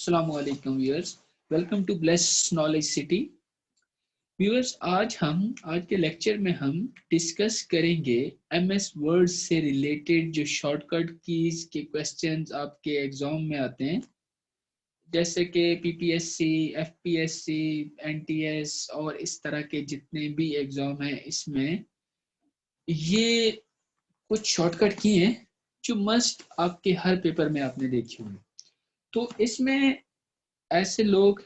अस्सलाम वालेकुम viewers, welcome to Bless Knowledge City. Viewers, आज के लेक्चर में हम डिस्कस करेंगे एमएस वर्ड से रिलेटेड जो शॉर्टकट कीज के क्वेश्चंस आपके एग्जाम में आते हैं, जैसे कि पीपीएससी, एफपीएससी, एनटीएस और इस तरह के जितने भी एग्जाम हैं, इसमें ये कुछ शॉर्टकट की हैं जो मस्ट आपके हर पेपर में आपने देखे होंगे। तो इसमें ऐसे लोग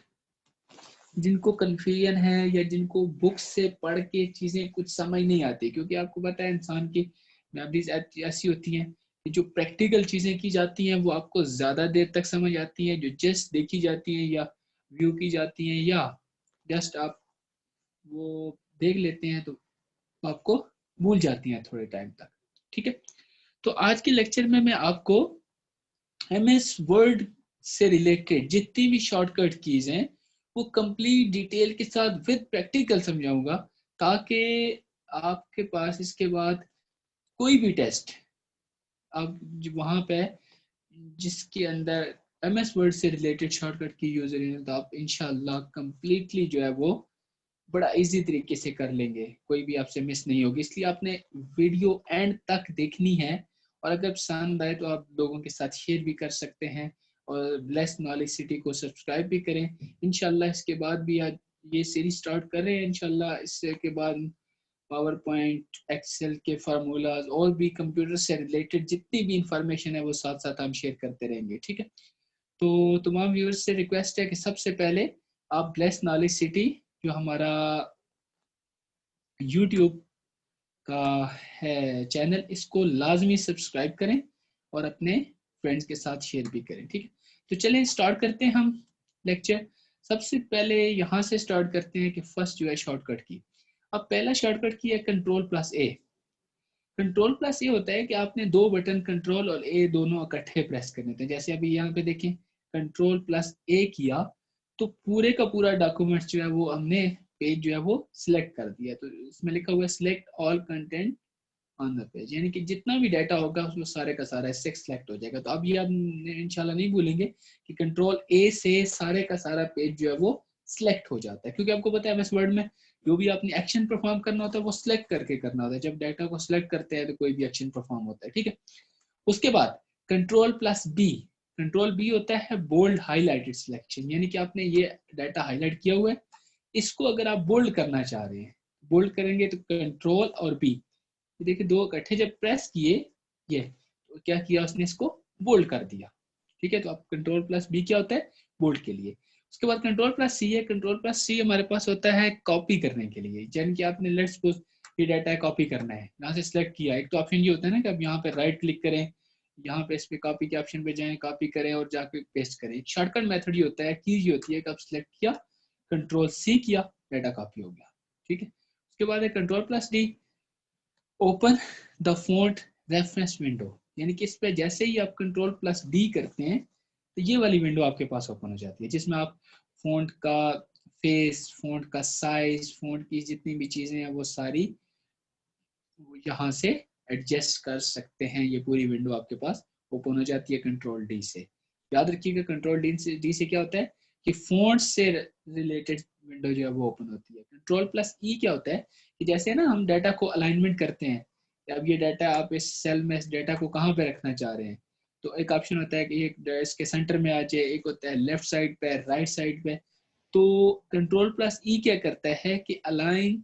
जिनको कन्फ्यूजन है या जिनको बुक से पढ़ के चीजें कुछ समझ नहीं आती, क्योंकि आपको पता है इंसान की मेमोरीज ऐसी होती हैं कि जो प्रैक्टिकल चीजें की जाती हैं वो आपको ज्यादा देर तक समझ आती हैं, जो जस्ट देखी जाती हैं या व्यू की जाती हैं या जस्ट आप वो देख लेते हैं तो आपको भूल जाती हैं थोड़े टाइम तक। ठीक है, तो आज के लेक्चर में मैं आपको एमएस वर्ड से रिलेटेड जितनी भी शॉर्टकट कीज हैं वो कंप्लीट डिटेल के साथ विद प्रैक्टिकल समझाऊंगा, ताकि आपके पास इसके बाद कोई भी टेस्ट आप वहां पे जिसके अंदर एमएस वर्ड से रिलेटेड शॉर्टकट की यूजर है तो आप इंशाल्लाह कंप्लीटली जो है वो बड़ा इजी तरीके से कर लेंगे, कोई भी आपसे मिस नहीं होगी। इसलिए आपने वीडियो एंड तक देखनी है और अगर पसंद आए तो आप लोगों के साथ शेयर भी कर सकते हैं और ब्लेस नॉलेज सिटी को सब्सक्राइब भी करें। इंशाल्लाह इसके बाद भी आज ये सीरीज स्टार्ट कर रहे हैं, इंशाल्लाह इससे के बाद पावर पॉइंट, एक्सेल के फार्मूलाज और भी कंप्यूटर से रिलेटेड जितनी भी इंफॉर्मेशन है वो साथ साथ हम शेयर करते रहेंगे। ठीक है, तो तमाम व्यूअर्स से रिक्वेस्ट है कि सबसे पहले आप ब्लेस नॉलेज सिटी जो हमारा यूट्यूब का है चैनल, इसको लाजमी सब्सक्राइब करें और अपने फ्रेंड्स के साथ शेयर भी करें। ठीक है, तो चलें स्टार्ट करते हैं हम लेक्चर। सबसे पहले यहाँ से स्टार्ट करते हैं कि फर्स्ट जो है शॉर्टकट की। अब पहला शॉर्टकट की है कंट्रोल प्लस ए। कंट्रोल प्लस ए होता है कि आपने दो बटन कंट्रोल और ए दोनों इकट्ठे प्रेस करने होते हैं। जैसे अभी यहाँ पे देखें, कंट्रोल प्लस ए किया तो पूरे का पूरा डॉक्यूमेंट जो है वो हमने पेज जो है वो सिलेक्ट कर दिया। तो इसमें लिखा हुआ है select all content on the page, यानी कि जितना भी डाटा होगा उसमें सारे का सारा इससे सिलेक्ट हो जाएगा। तो अब ये आप इंशाल्लाह नहीं भूलेंगे कि कंट्रोल ए से सारे का सारा पेज जो है वो सिलेक्ट हो जाता है, क्योंकि आपको पता है एमएस वर्ड में जो भी आपने एक्शन परफॉर्म करना होता है वो सिलेक्ट करके करना होता है। जब डाटा को सिलेक्ट करते हैं तो कोई भी एक्शन परफॉर्म होता है। ठीक है, उसके बाद control plus B. Control B होता है बोल्ड हाईलाइटेड सिलेक्शन, यानी कि आपने ये डाटा हाईलाइट किया हुआ है, इसको अगर आप बोल्ड करना चाह रहे हैं, बोल्ड करेंगे तो कंट्रोल और बी, देखिए दो इकट्ठे जब प्रेस किए ये तो क्या किया उसने, इसको बोल्ड कर दिया। ठीक है, तो आप कंट्रोल प्लस बी क्या होता है, बोल्ड के लिए। उसके बाद कंट्रोल प्लस सी है। कंट्रोल प्लस सी हमारे पास होता है कॉपी करने के लिए, यानी कि आपने लेट्स सपोज ये डाटा कॉपी करना है, यहाँ से सिलेक्ट किया। एक तो ऑप्शन ये होता है ना कि आप यहाँ पे राइट क्लिक करें, यहाँ पे इस पे कॉपी के ऑप्शन पे जाएं, कॉपी करें और जाके पेस्ट करें। शॉर्टकट मेथड ये होता है, कीज ये होती है कि आप सिलेक्ट किया, कंट्रोल सी किया, डाटा कॉपी हो गया। ठीक है, उसके बाद है control plus D, open the font reference window, यानी कि इस पे जैसे ही आप कंट्रोल प्लस डी करते हैं तो ये वाली विंडो आपके पास ओपन हो जाती है, जिसमें आप फॉन्ट का फेस, फॉन्ट का साइज, फॉन्ट की जितनी भी चीजें हैं वो सारी यहाँ से एडजस्ट कर सकते हैं। ये पूरी विंडो आपके पास ओपन हो जाती है कंट्रोल डी से। याद रखिएगा कंट्रोल डी से क्या होता है कि फॉन्ट से रिलेटेड विंडो जो है वो ओपन होती है। कंट्रोल प्लस ई क्या होता है कि जैसे ना हम डाटा को अलाइनमेंट करते हैं, अब ये डाटा आप इस सेल में इस डाटा को कहाँ पे रखना चाह रहे हैं, तो एक ऑप्शन होता है कि एक इसके सेंटर में आ जाए, एक होता है लेफ्ट साइड पे, राइट साइड पे। तो कंट्रोल प्लस ई क्या करता है कि align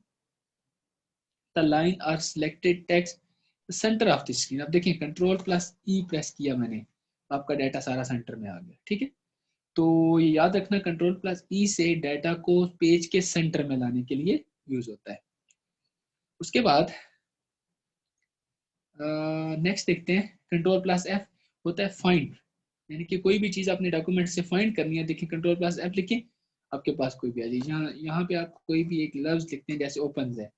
the line or selected text center of the screen. अब देखिए कंट्रोल प्लस ई प्रेस किया मैंने, आपका डाटा सारा सेंटर में आ गया। ठीक है, तो ये याद रखना कंट्रोल प्लस ई से डाटा को पेज के सेंटर में लाने के लिए यूज होता है। उसके बाद नेक्स्ट देखते हैं, कंट्रोल प्लस एफ होता है फाइंड, यानी कि कोई भी चीज आपने डॉक्यूमेंट से फाइंड करनी है। देखिए कंट्रोल प्लस एफ लिखे, आपके पास कोई भी आ जाए, यहाँ पे आप कोई भी एक लफ्ज लिखते हैं जैसे ओपन है।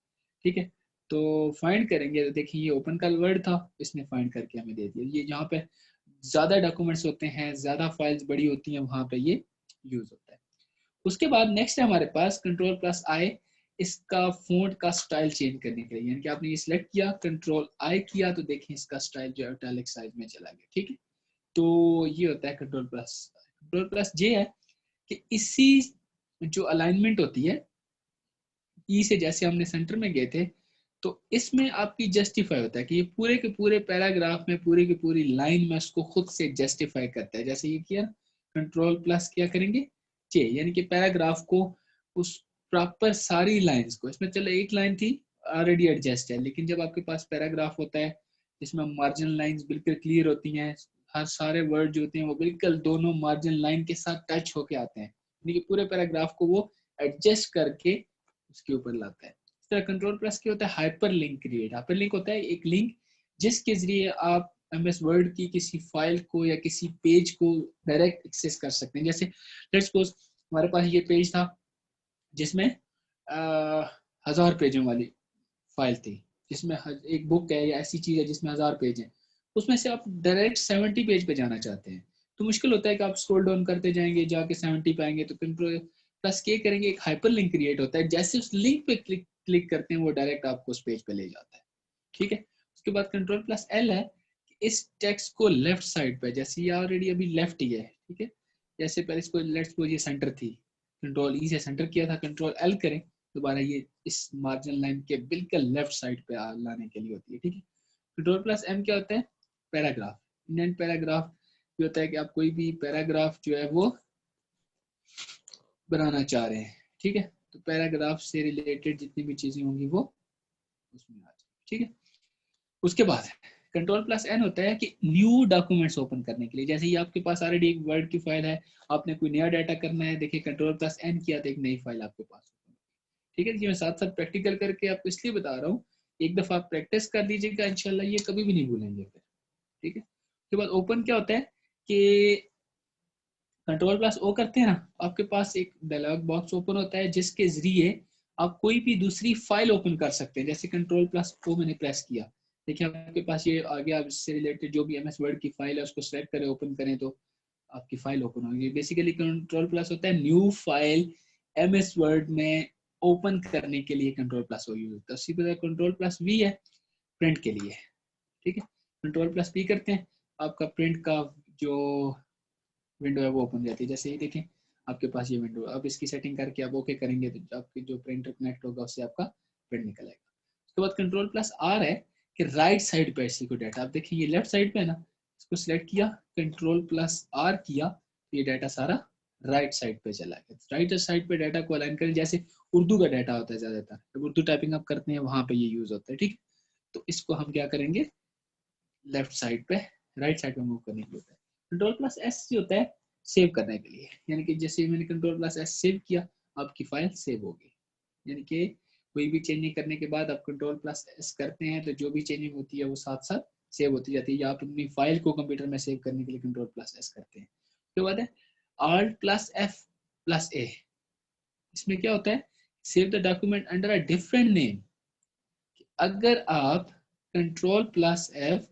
ठीक है, तो फाइंड करेंगे तो देखिए ये ओपन का वर्ड था, इसने फाइंड करके हमें दे दिया। ये जहाँ पे ज्यादा डॉक्यूमेंट्स होते हैं, ज्यादा फाइल्स बड़ी होती हैं, वहां पे ये यूज होता है। उसके बाद नेक्स्ट है हमारे पास कंट्रोल प्लस आई, इसका फॉन्ट का स्टाइल चेंज करने के लिए, यानी कि आपने ये सिलेक्ट किया, कंट्रोल आई किया तो देखिए इसका स्टाइल जो है इटैलिक साइज में चला गया। ठीक है, तो ये होता है कंट्रोल प्लस। कंट्रोल प्लस जे है कि इसी जो अलाइनमेंट होती है ई से, जैसे हमने सेंटर में गए थे, तो इसमें आपकी जस्टिफाई होता है कि ये पूरे के पूरे पैराग्राफ में पूरी की पूरी लाइन में उसको खुद से जस्टिफाई करता है। जैसे ये किया, कंट्रोल प्लस क्या करेंगे, चे, यानी कि पैराग्राफ को उस प्रॉपर सारी लाइंस को, इसमें चलो एक लाइन थी ऑलरेडी एडजस्ट है, लेकिन जब आपके पास पैराग्राफ होता है जिसमें मार्जिनल लाइंस बिल्कुल क्लियर होती हैं, हर सारे वर्ड जो होते हैं वो बिल्कुल दोनों मार्जिनल लाइन के साथ टच होके आते हैं, यानी कि पूरे पैराग्राफ को वो एडजस्ट करके उसके ऊपर लाता है। इस तरह कंट्रोल प्लस क्या होता है, hyper link create. Hyper link होता है एक लिंक जिसके जरिए आप एमएस वर्ड की किसी फाइल को या किसी पेज को डायरेक्ट एक्सेस कर सकते हैं। जैसे लेट्स सपोज हमारे पास ये पेज था जिसमें 1000 पेजों वाली फाइल थी, जिसमें एक बुक है या ऐसी चीज है जिसमें 1000 पेज हैं, उसमें से आप डायरेक्ट 70 पेज पे जाना चाहते हैं तो मुश्किल होता है कि आप स्क्रॉल डाउन करते जाएंगे, जाके 70 पे आएंगे। तो कंट्रोल प्लस के करेंगे, एक हाइपर लिंक क्रिएट होता है, जैसे उस लिंक पे क्लिक करते हैं वो डायरेक्ट आपको उस पेज पे ले जाता है। ठीक है, उसके बाद कंट्रोल प्लस एल है, इस टेक्स्ट को लेफ्ट साइड पे, जैसे ये ऑलरेडी अभी लेफ्ट ही है, ठीक है, जैसे पहले इसको लेट्स सपोज ये सेंटर थी, कंट्रोल ई से सेंटर किया था, कंट्रोल एल करें दोबारा ये इस मार्जिनल लाइन के बिल्कुल लेफ्ट साइड पे लाने के लिए होती है। ठीक है, कंट्रोल प्लस एम क्या होता है, पैराग्राफ। इंडियन पैराग्राफ ये होता है कि आप कोई भी पैराग्राफ जो है वो बनाना चाह रहे हैं, ठीक है, तो पैराग्राफ से रिलेटेड जितनी भी चीजें होंगी वो उसमें आ जाए। ठीक है, उसके बाद कंट्रोल प्लस एन होता है कि न्यू डॉक्यूमेंट्स ओपन करने के लिए, जैसे ये आपके पास ऑलरेडी एक वर्ड की फाइल है, आपने कोई नया डाटा करना है, देखिए कंट्रोल प्लस एन किया तो एक नई फाइल आपके पास। ठीक है, मैं साथ साथ प्रैक्टिकल करके आपको इसलिए बता रहा हूँ, एक दफा आप प्रैक्टिस कर लीजिएगा, इंशाल्लाह ये कभी भी नहीं भूलेंगे फिर। ठीक है, उसके बाद ओपन क्या होता है कि कंट्रोल प्लस ओ करते हैं ना, आपके पास एक डायलॉग बॉक्स ओपन होता है जिसके जरिए आप कोई भी दूसरी फाइल ओपन कर सकते हैं। जैसे कंट्रोल प्लस ओ मैंने प्रेस किया, देखिए आपके पास ये आ गया, इससे रिलेटेड जो भी एमएस वर्ड की फाइल है उसको सेलेक्ट करें, ओपन करें तो आपकी फाइल ओपन होगी। बेसिकली कंट्रोल प्लस होता है न्यू फाइल एमएस वर्ड में ओपन करने के लिए कंट्रोल प्लस ओ यूज होता है। उसी तरह कंट्रोल प्लस वी है प्रिंट के लिए। ठीक है, कंट्रोल प्लस पी करते हैं, आपका प्रिंट का जो विंडो है वो ओपन हो जाती है। जैसे ही देखें आपके पास ये विंडो, अब इसकी सेटिंग करके आप ओके करेंगे तो आपकी जो प्रिंटर कनेक्ट होगा उससे आपका प्रिंट निकल आएगा। उसके बाद कंट्रोल प्लस आर है कि राइट साइड पे इसी को डाटा, आप देखिए ये लेफ्ट साइड पे है ना, इसको सिलेक्ट किया, कंट्रोल प्लस आर किया तो ये डाटा सारा राइट साइड पे चला गया। राइट साइड पे डाटा को अलाइन करें, जैसे उर्दू का डाटा होता है ज्यादातर, जब उर्दू टाइपिंग आप करते हैं वहां पे ये यूज होता है। ठीक, तो इसको हम क्या करेंगे, लेफ्ट साइड पे राइट साइड पे मूव करने के लिए होता है। कंट्रोल प्लस एस होता है सेव करने के लिए, यानी कि जैसे मैंने कंट्रोल प्लस एस सेव किया आपकी फाइल सेव होगी, यानी कि कोई भी चेंजिंग करने के बाद आप कंट्रोल प्लस एस करते हैं तो जो भी चेंजिंग होती है वो साथ साथ सेव होती जाती है, या आप अपनी फाइल को कंप्यूटर में सेव करने के लिए कंट्रोल प्लस एस करते हैं। उसके बाद है ऑल्ट प्लस एफ प्लस ए, इसमें क्या होता है, save the document under a different name. अगर आप कंट्रोल प्लस एफ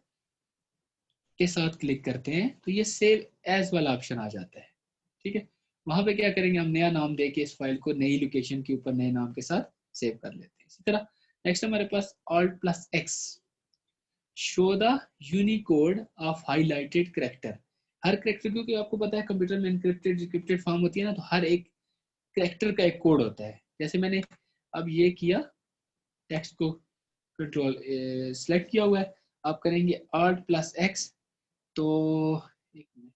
के साथ क्लिक करते हैं तो ये सेव एज वाला ऑप्शन आ जाता है। ठीक है, वहां पे क्या करेंगे, हम नया नाम देके इस फाइल को नई लोकेशन के ऊपर नए नाम के साथ सेव कर लेते हैं। इसी तरह नेक्स्ट हमारे पास Alt plus X, show the Unicode of highlighted character. हर करेक्टर, क्योंकि आपको पता है कंप्यूटर में एनक्रिप्टेड डिक्रिप्टेड फॉर्म होती है ना, तो हर एक करेक्टर का एक कोड होता है। जैसे मैंने अब ये किया, टेक्स्ट को कंट्रोल सेलेक्ट किया हुआ है, आप करेंगे ऑल्ट प्लस एक्स, तो एक मिनट,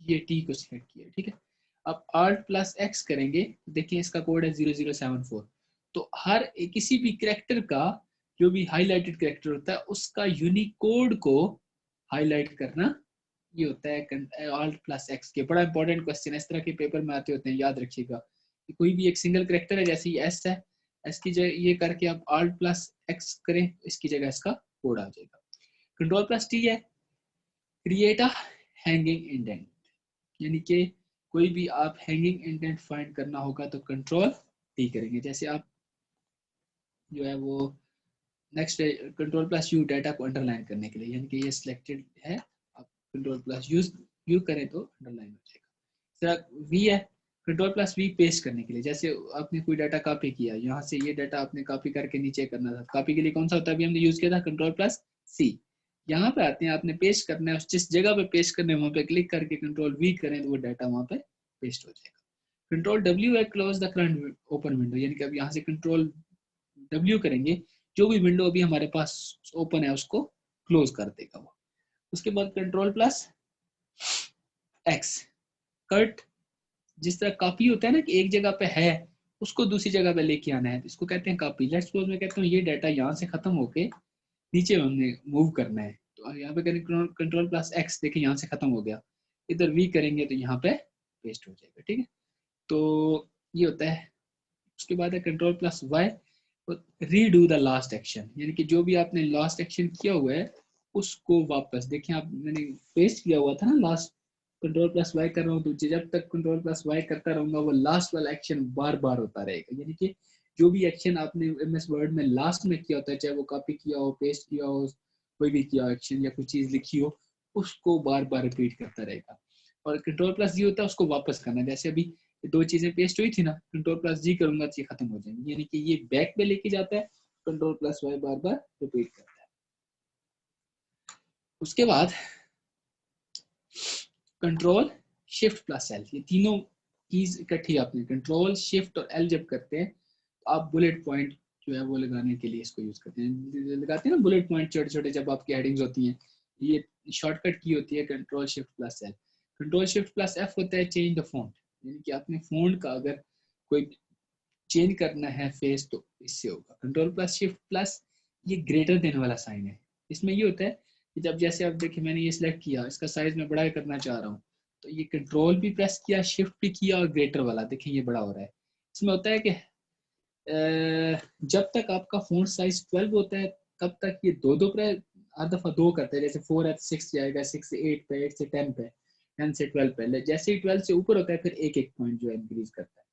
ये टी को सिलेक्ट किया, ठीक है, अब ऑल्ट प्लस एक्स करेंगे, देखिए इसका कोड है 0074। तो हर किसी भी करेक्टर का जो भी हाईलाइटेड करेक्टर होता है उसका यूनिकोड को हाईलाइट करना ये होता है ऑल्ट प्लस एक्स के। बड़ा इंपॉर्टेंट क्वेश्चन है, इस तरह के पेपर में आते होते हैं, याद रखिएगा कि कोई भी एक सिंगल करेक्टर है, जैसे ये एस है, एस की जगह ये करके आप ऑल्ट प्लस एक्स करें, इसकी जगह इसका कोड आ जाएगा। कंट्रोल प्लस टी है क्रिएट अ हैंगिंग इंडेंट, यानी कि कोई भी आप हैंगिंग इंडेंट फाइंड करना होगा तो कंट्रोल टी करेंगे। जैसे आप जो है वो next control plus you data को अंडरलाइन करने के लिए, यानी कि ये सिलेक्टेड है, आप कंट्रोल प्लस यू करें तो अंडरलाइन हो जाएगा। फिर वी है कंट्रोल प्लस वी पेस्ट करने के लिए, जैसे आपने कोई डाटा कॉपी किया, यहाँ से ये डाटा आपने कॉपी करके नीचे करना था, कॉपी के लिए कौन सा होता है, अभी हमने यूज किया था कंट्रोल प्लस सी, यहाँ पे आते हैं, आपने पेस्ट करना है, जिस जगह पे पेस्ट करना है वहां पे क्लिक करके कंट्रोल वी करें तो वो डाटा वहां पे पेस्ट हो जाएगा। कंट्रोल डब्ल्यू है close the current open window, यानी कि अब यहाँ से कंट्रोल डब्ल्यू करेंगे, जो भी विंडो अभी हमारे पास ओपन है उसको क्लोज कर देगा वो। उसके बाद कंट्रोल प्लस एक्स, कट, जिस तरह कॉपी होता है ना कि एक जगह पे है उसको दूसरी जगह पे लेके आना है, तो इसको कहते हैं कॉपी। लेट्स सपोज मैं कहता हूँ ये डाटा यहाँ से खत्म होके नीचे हमने मूव करना है, तो यहाँ पे करें कंट्रोल प्लस एक्स, देखिए यहाँ से खत्म हो गया, इधर वी करेंगे तो यहाँ पे पेस्ट हो जाएगा। ठीक है, तो ये होता है। उसके बाद है control plus Y, redo the last action, यानी कि जो भी आपने लास्ट एक्शन किया हुआ है उसको वापस, देखिए आप मैंने पेस्ट किया हुआ था ना लास्ट, कंट्रोल प्लस वाई कर रहा हूँ तो जब तक कंट्रोल प्लस वाई करता रहूंगा वो लास्ट वाला एक्शन बार बार होता रहेगा। यानी कि जो भी एक्शन आपने एमएस वर्ड में लास्ट में किया होता है, चाहे वो कॉपी किया हो, पेस्ट किया हो, कोई भी किया हो एक्शन या कोई चीज लिखी हो, उसको बार बार रिपीट करता रहेगा। और कंट्रोल प्लस जी होता है उसको वापस करना, जैसे अभी दो चीजें पेस्ट हुई थी ना, कंट्रोल प्लस जी करूंगा तो ये खत्म हो जाएंगी, यानी कि ये बैक पे लेके जाता है, कंट्रोल प्लस वाई बार बार रिपीट करता है। उसके बाद कंट्रोल शिफ्ट प्लस एल, ये तीनों कीज इकट्ठी आपने कंट्रोल शिफ्ट और एल जब करते हैं तो आप बुलेट पॉइंट जो है वो लगाने के लिए इसको यूज करते हैं, लगाते हैं ना बुलेट पॉइंट छोटे छोटे जब आपकी हेडिंग्स होती हैं, ये शॉर्टकट की होती है control shift plus L. Control shift plus F होता है चेंज द फॉन्ट, यानी कि आपने फॉन्ट का अगर कोई चेंज करना है फेस तो इससे होगा। कंट्रोल प्लस शिफ्ट प्लस, ये ग्रेटर देन वाला साइन है, इसमें ये होता है कि जब जैसे आप देखिए मैंने ये सिलेक्ट किया, इसका साइज मैं बड़ा करना चाह रहा हूँ, तो ये कंट्रोल भी प्रेस किया, शिफ्ट भी किया और ग्रेटर वाला देखिए ये बड़ा हो रहा है। इसमें होता है कि जब तक आपका फोन साइज 12 होता है तब तक ये दो दो हर दफा दो करता है, जैसे 4 है 6 जाएगा, 6 से 8 पे, 8 से 10 पे, 10 से 12 पे, जैसे ही 12 से ऊपर होता है फिर एक एक पॉइंट जो है इंक्रीज करता है।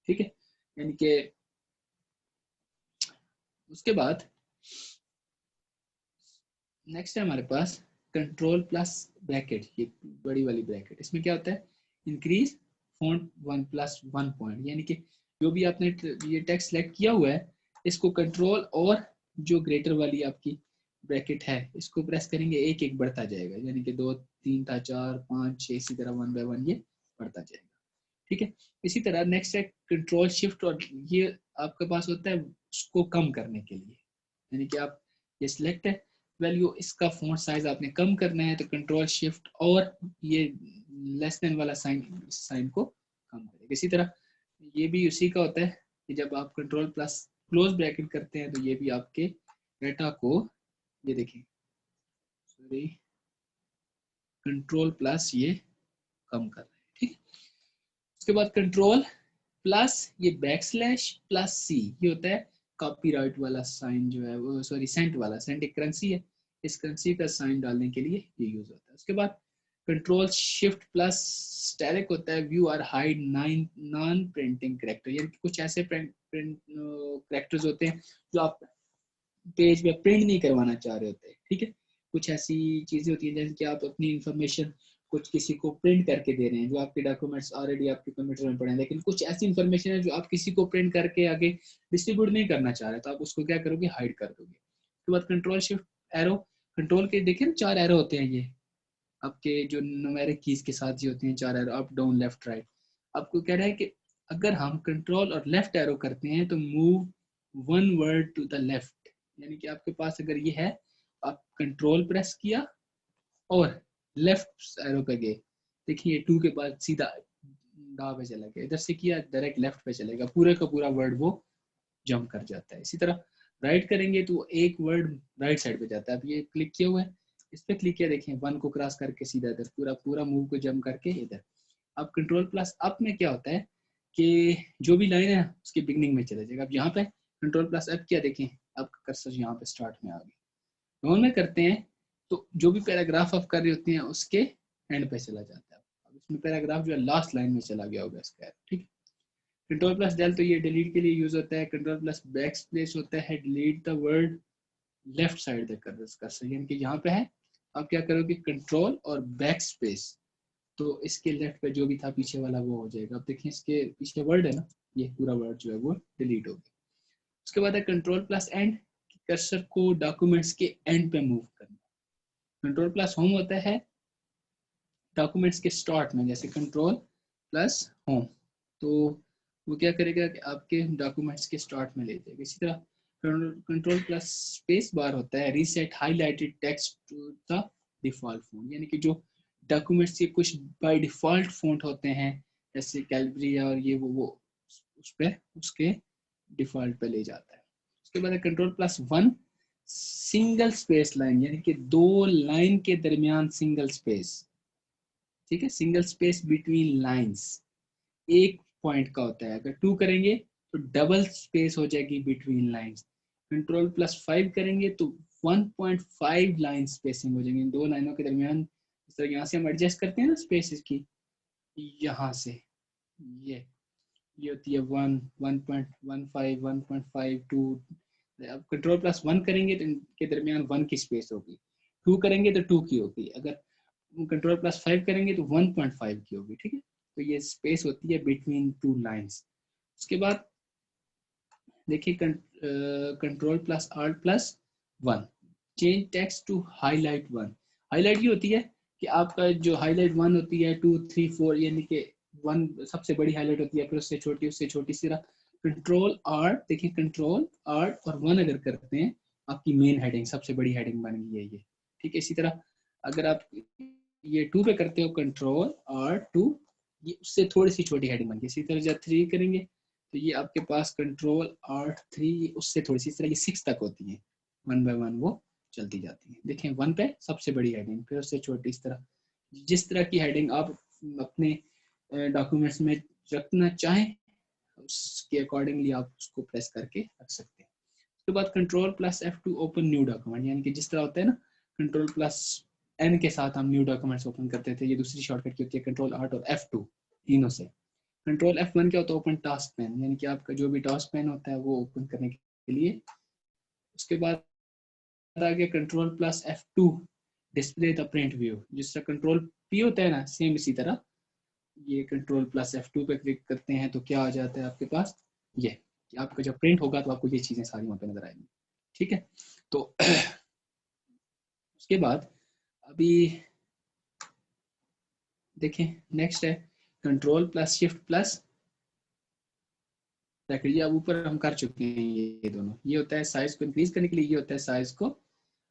ठीक है, यानी कि उसके बाद नेक्स्ट है हमारे पास कंट्रोल प्लस ब्रैकेट, ये बड़ी वाली ब्रैकेट, इसमें क्या होता है इंक्रीज फॉन्ट 1+1 पॉइंट, यानी कि जो भी आपने ये टेक्स्ट सेलेक्ट किया हुआ है इसको कंट्रोल और जो ग्रेटर वाली आपकी ब्रैकेट है इसको प्रेस करेंगे, एक एक बढ़ता जाएगा, यानी कि 2 3 था 4 5 6, इसी तरह 1 बाय 1 ये बढ़ता जाएगा। ठीक है, इसी तरह नेक्स्ट है कंट्रोल शिफ्ट, और ये आपके पास होता है उसको कम करने के लिए, यानी कि आप ये सिलेक्ट है वैल्यू, इसका फॉन्ट साइज आपने कम करना है तो कंट्रोल शिफ्ट और ये लेस देन वाला साइन को कम करेगा। इसी तरह ये भी उसी का होता है कि जब आप कंट्रोल प्लस क्लोज ब्रैकेट करते हैं तो ये भी आपके डेटा को, ये देखिए सॉरी, कंट्रोल प्लस ये कम कर रहे हैं। ठीक, उसके बाद कंट्रोल प्लस ये बैकस्लैश प्लस सी, ये होता है कॉपीराइट वाला साइन जो है वो, सॉरी सेंट वाला, सेंट एक करेंसी है, इस करेंसी का साइन डालने के लिए ये यूज होता है। उसके बाद कंट्रोल शिफ्ट प्लस स्टैटिक होता है व्यू और हाइड नॉन प्रिंटिंग करेक्टर, यानी कि कुछ ऐसे करेक्टर्स होते हैं जो आप पेज पे प्रिंट नहीं करवाना चाह रहे होते। ठीक है, कुछ ऐसी चीजें होती हैं जैसे कि आप अपनी इंफॉर्मेशन कुछ किसी को प्रिंट करके दे रहे हैं, जो आपके डॉक्यूमेंट्स ऑलरेडी आपके कंप्यूटर में पड़े हैं, लेकिन कुछ ऐसी इंफॉर्मेशन है जो आप किसी को प्रिंट करके आगे डिस्ट्रीब्यूट नहीं करना चाह रहे, तो आप उसको क्या करोगे, हाइड कर दोगे। उसके बाद कंट्रोल शिफ्ट एरो, कंट्रोल के देखिए ना 4 एरो होते हैं, ये आपके जो न्यूमेरिक कीज के साथ ही होते हैं 4 arrow, up down left right. आपको कह रहा है कि अगर हम कंट्रोल और लेफ्ट एरो करते हैं तो move 1 word to the left, यानी कि आपके पास अगर ये है आप कंट्रोल प्रेस किया और लेफ्ट एरो पे गए, देखिए 2 के बाद सीधा डा पे चला गया, इधर से किया डायरेक्ट लेफ्ट पे चलेगा, पूरे का पूरा वर्ड वो जंप कर जाता है। इसी तरह राइट करेंगे तो एक वर्ड राइट साइड पे जाता है। अब ये क्लिक किया हुआ है, इस पे क्लिक किया, देखिए 1 को क्रॉस करके सीधा इधर पूरा पूरा मूव को जंप करके इधर। अब कंट्रोल प्लस अप में क्या होता है कि जो भी लाइन है उसकी बिगनिंग में चले जाएगा। अब यहाँ पे कंट्रोल प्लस अप किया, देखें आपका कर्सर यहाँ पे स्टार्ट में आ गया। डाउन में करते हैं तो जो भी पैराग्राफ आप कर रहे होते हैं उसके एंड पे चला जाता है। अब इसमें पैराग्राफ जो है लास्ट लाइन में चला गया होगा इसका, ठीक है। कंट्रोल प्लस डेल तो ये डिलीट के लिए यूज होता है। कंट्रोल प्लस बैक स्पेस होता है delete the word left side तक कर, यानी कि यहाँ पे है आप क्या करोगे कंट्रोल और बैक स्पेस, तो इसके लेफ्ट पे जो भी था पीछे वाला वो हो जाएगा। अब देखिए इसके पीछे वर्ड है ना, ये पूरा वर्ड जो है वो डिलीट हो गया। उसके बाद है कंट्रोल प्लस एंड, कर्सर को डॉक्यूमेंट्स के एंड पे मूव करना। कंट्रोल प्लस होम होता है डॉक्यूमेंट्स के स्टार्ट में, जैसे कंट्रोल प्लस होम, तो वो क्या करेगा कि आपके डॉक्यूमेंट्स के स्टार्ट में ले जाएगा। इसी तरह कंट्रोल प्लस स्पेस बार होता है reset highlighted text to the default font, यानी कि जो डॉक्यूमेंट्स के कुछ बाय डिफॉल्ट फॉन्ट होते हैं जैसे कैलबरी और ये वो उस पे उसके डिफॉल्ट पे ले जाता है। उसके बाद control plus one single space line, यानी कि दो लाइन के दरमियान सिंगल स्पेस, ठीक है, सिंगल स्पेस बिटवीन लाइंस एक पॉइंट का होता है। अगर 2 करेंगे तो डबल स्पेस हो जाएगी बिटवीन लाइंस। कंट्रोल प्लस 5 करेंगे तो 1.5 लाइन स्पेसिंग हो जाएगी दो लाइनों के दरमियान। इस तरह यहाँ से हम एडजस्ट करते हैं ना स्पेसेस की, यहाँ से ये होती है 1, 1.15, 1.5, 2। अब कंट्रोल प्लस 1 करेंगे तो इनके दरमियान 1 की स्पेस होगी, 2 करेंगे तो 2 की होगी, अगर कंट्रोल प्लस 5 करेंगे तो 1.5 की होगी, ठीक है। तो ये स्पेस होती है बिटवीन टू लाइंस। उसके बाद देखिए control plus alt plus 1 change text to highlight 1। Highlight ये होती है कि आपका जो हाईलाइट 1 होती है 2, 3, 4, यानी कि 1 सबसे बड़ी हाईलाइट होती है, फिर उससे छोटी सिरा कंट्रोल आर्ट, देखिए कंट्रोल आर्ट और 1 अगर करते हैं आपकी मेन हेडिंग सबसे बड़ी हेडिंग बन गई है ये, ठीक है। इसी तरह अगर आप ये 2 पे करते हो कंट्रोल आर्ट 2, ये उससे थोड़ी सी छोटी हेडिंग बन गई। इसी तरह जब 3 करेंगे तो ये आपके पास कंट्रोल आर्ट 3 उससे थोड़ी सी, इस तरह ये 6 तक होती है, 1 बाय 1 वो चलती जाती है। देखें 1 पे सबसे बड़ी हेडिंग, फिर उससे छोटी, इस तरह जिस तरह की हेडिंग आप अपने डॉक्यूमेंट्स में रखना चाहें उसके अकॉर्डिंगली आप उसको प्रेस करके रख सकते हैं। उसके बाद control plus F2 open new document, यानी कि जिस तरह होता है ना कंट्रोल प्लस N के साथ हम न्यू डॉक्यूमेंट्स ओपन करते थे, ये दूसरी शॉर्टकट की होती है कंट्रोल आर्ट और F2 तीनों से। कंट्रोल F1 क्या होता है ओपन टास्क पैन, यानी कि आपका जो भी टास्क पैन होता है वो ओपन करने के लिए। उसके बाद आ गया control plus F2 display the print view, जिस तरह कंट्रोल P होता है ना सेम इसी तरह ये कंट्रोल प्लस F2 पे क्लिक करते हैं तो क्या आ जाता है आपके पास, ये कि आपका जब प्रिंट होगा तो आपको ये चीजें सारी वहां पे नजर आएंगी, ठीक है। तो उसके बाद अभी देखें नेक्स्ट है कंट्रोल प्लस शिफ्ट प्लस, ये अब ऊपर हम कर चुके हैं ये दोनों। ये होता है साइज को इंक्रीज करने के लिए, ये होता है साइज को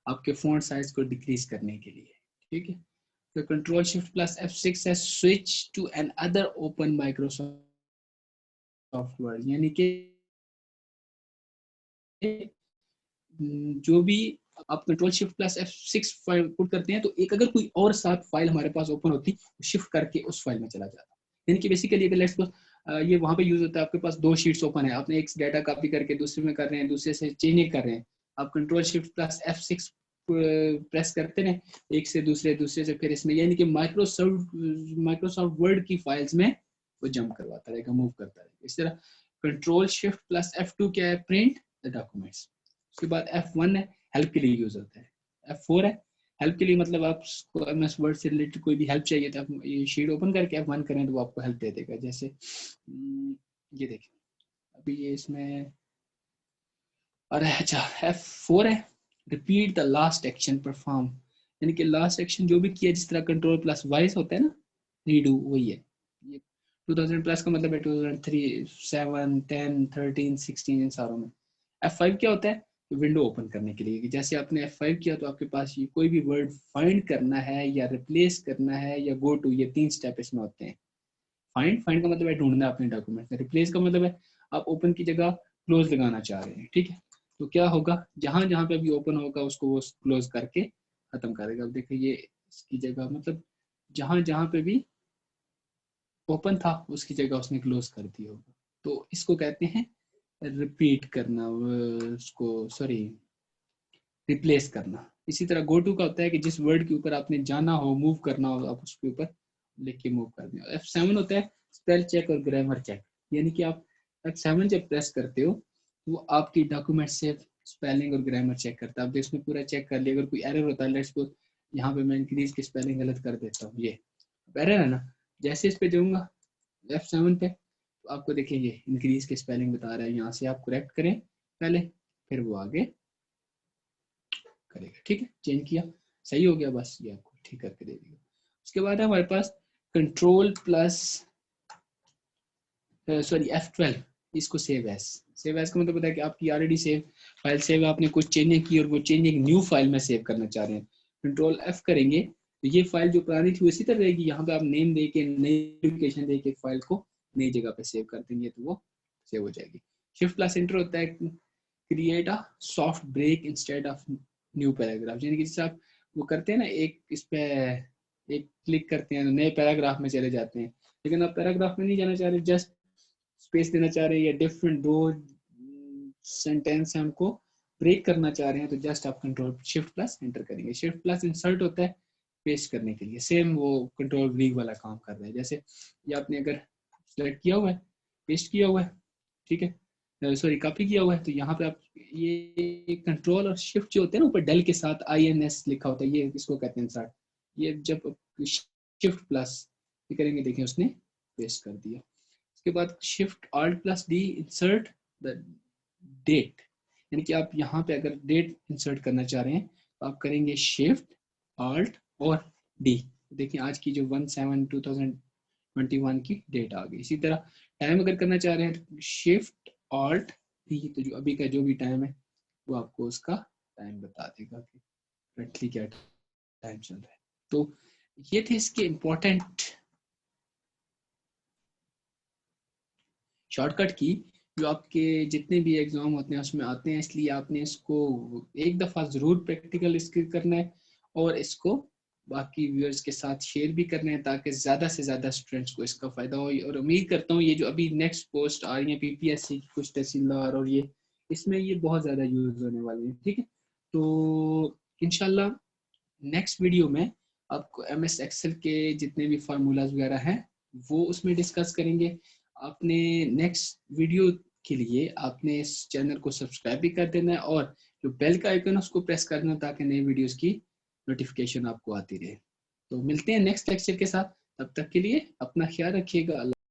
आपके फोन साइज को डिक्रीज करने के लिए, ठीक है। तो कंट्रोल शिफ्ट प्लस F6 है switch to another open Microsoft Word, यानी कि जो भी आप control shift plus F6 put करते हैं तो एक अगर कोई और साथ फाइल हमारे पास ओपन होती शिफ्ट करके उस फाइल में चला जाता, यानी कि बेसिकली अगर लेट्स ये वहां पे यूज होता है, आपके पास दो शीट्स ओपन है, आपने एक डाटा कॉपी करके दूसरे में कर रहे हैं, दूसरे से चेंज कर रहे हैं, आप control shift plus F6 press करते हैं एक से दूसरे, दूसरे से फिर इसमें, यानी कि माइक्रोसॉफ्ट वर्ड की फाइल्स में वो जंप करवाता रहेगा, मूव करता रहेगा। इस तरह कंट्रोल शिफ्ट प्लस F2 क्या है प्रिंट द डॉक्यूमेंट्स। उसके बाद F1 है हेल्प के लिए यूज होता है, F4 है हेल्प के लिए, मतलब आपको एमएस वर्ड से रिलेटेड कोई भी हेल्प चाहिए तो आप ये शीट ओपन करके F1 करें तो वो आपको हेल्प दे देगा। जैसे ये देखिए अभी ये इसमें, अरे अच्छा F4 है repeat the last action perform, यानी कि लास्ट एक्शन जो भी किया, जिस तरह कंट्रोल प्लस वाइज होता है ना रीडू, वही है ये। 2000 प्लस का मतलब है 2003, 7, 10, 13, 16 इन सारों में। F5 क्या होता है विंडो ओपन करने के लिए, जैसे आपने F5 किया तो आपके पास ये कोई भी वर्ड फाइंड करना है या रिप्लेस करना है या गो टू, ये 3 स्टेप इसमें होते हैं। फाइंड का मतलब है ढूंढना अपने डॉक्यूमेंट में, रिप्लेस का मतलब है आप ओपन की जगह क्लोज लगाना चाह रहे हैं, ठीक है। तो क्या होगा जहां जहां पे भी ओपन होगा उसको वो क्लोज करके खत्म करेगा। अब देखिए ये इसकी जगह मतलब जहां जहां पे भी ओपन था उसकी जगह उसने क्लोज कर दिया होगा, तो इसको कहते हैं रिपीट करना, उसको सॉरी रिप्लेस करना। इसी तरह गो टू का होता है कि जिस वर्ड के ऊपर आपने जाना हो मूव करना हो आप उसके ऊपर लिख के मूव कर दें। F7 होता है स्पेल चेक और ग्रामर चेक, यानी कि आप F7 जब प्रेस करते हो वो आपकी डॉक्यूमेंट से स्पेलिंग और ग्रामर चेक करता है। अब इसमें पूरा चेक कर लिया, अगर कोई एरर होता है लेट्स सपोज यहाँ पे मैं इंक्रीज की स्पेलिंग गलत कर देता हूँ, ये एरर है ना, जैसे इस पे जाऊंगा F7 पे तो आपको देखिए ये इंक्रीज की स्पेलिंग बता रहा है, यहाँ से आप करेक्ट करें पहले फिर वो आगे करेगा, ठीक है। चेंज किया सही हो गया, बस ये आपको ठीक करके दे दिया। उसके बाद है हमारे पास कंट्रोल प्लस सॉरी F12, इसको सेव एज। सेव एज का मतलब होता है कि आपकी ऑलरेडी सेव फाइल सेव है, आपने कुछ चेंजेस की और वो चेंज एक न्यू फाइल में सेव करना चाह रहे हैं, कंट्रोल F करेंगे तो ये फाइल जो पुरानी थी उसी तरह रहेगी। यहाँ पे आप नेम दे के नई लोकेशन दे के फाइल को नई जगह पे सेव कर देंगे तो वो सेव हो जाएगी। शिफ्ट प्लस एंटर होता है create a soft break instead of new paragraph, यानी कि जैसे आप वो करते हैं ना, एक इस पे एक क्लिक करते हैं नए पैराग्राफ में चले जाते हैं, लेकिन आप पैराग्राफ में नहीं जाना चाह रहे, जस्ट स्पेस देना चाह रहे हैं या डिफरेंट दो सेंटेंस हमको ब्रेक करना चाह रहे हैं तो जस्ट आप कंट्रोल शिफ्ट प्लस एंटर करेंगे। शिफ्ट प्लस इंसर्ट होता है पेस्ट करने के लिए, सेम वो कंट्रोल V वाला काम कर रहा है। जैसे ये आपने अगर सेलेक्ट किया हुआ है, पेस्ट किया हुआ है, ठीक है, सॉरी कॉपी किया हुआ है, तो यहाँ पे आप ये कंट्रोल और शिफ्ट जो होते हैं ना ऊपर डेल के साथ INS लिखा होता है, ये इसको कहते हैं इंसर्ट। ये जब शिफ्ट प्लस ये करेंगे, देखिए उसने पेस्ट कर दिया। उसके बाद shift alt plus D insert the date, यानी कि आप यहाँ पे अगर डेट इंसर्ट करना चाह रहे हैं तो आप करेंगे शिफ्ट ऑल्ट और D। देखिए आज की जो 1/7/2021 की डेट आ गई। इसी तरह टाइम अगर करना चाह रहे हैं तो शिफ्ट ऑल्ट D, तो जो अभी का जो भी टाइम है वो आपको उसका टाइम बता देगा कि करंटली क्या टाइम चल रहा है। तो ये थे इसके इम्पोर्टेंट शॉर्टकट की जो आपके जितने भी एग्जाम होते हैं उसमें आते हैं, इसलिए आपने इसको एक दफ़ा ज़रूर प्रैक्टिकल इसके करना है और इसको बाकी व्यूअर्स के साथ शेयर भी करना है ताकि ज़्यादा से ज़्यादा स्टूडेंट्स को इसका फ़ायदा हो। और उम्मीद करता हूँ ये जो अभी नेक्स्ट पोस्ट आ रही है PPSC की, कुछ तहसीलदार और ये, इसमें ये बहुत ज़्यादा यूज़ होने वाले हैं। ठीक है, तो इंशाल्लाह नेक्स्ट वीडियो में आपको MS एक्सेल के जितने भी फार्मूलाज वगैरह हैं वो उसमें डिस्कस करेंगे। आपने नेक्स्ट वीडियो के लिए आपने इस चैनल को सब्सक्राइब भी कर देना है और जो बेल का आइकन है उसको प्रेस करना ताकि नई वीडियोस की नोटिफिकेशन आपको आती रहे। तो मिलते हैं नेक्स्ट लेक्चर के साथ, तब तक के लिए अपना ख्याल रखिएगा।